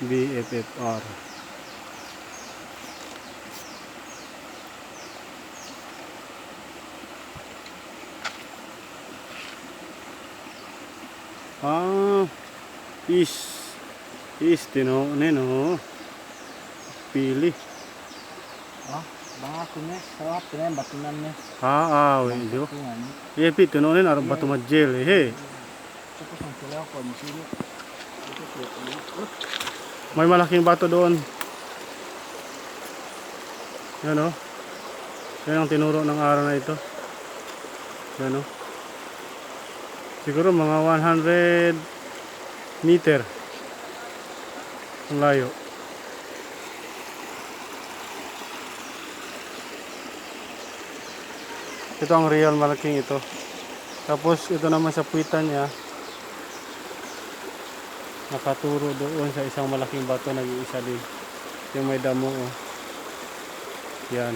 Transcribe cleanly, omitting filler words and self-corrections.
BFFR. Is nino pili. Baka kunes, sarap na batunan niya. Jo. Iya pi tinonin arang batu majel he. Tapos ang sila ko sino. May malaking bato doon. Yan o. Yan ang tinuro ng araw na ito. Yan o. Siguro mga 100 meter ang layo. Ito ang real malaking ito. Tapos ito naman sa puwitan niya, nakaturo doon sa isang malaking bato, nag-iisa din. Yung may damo oh. Yan.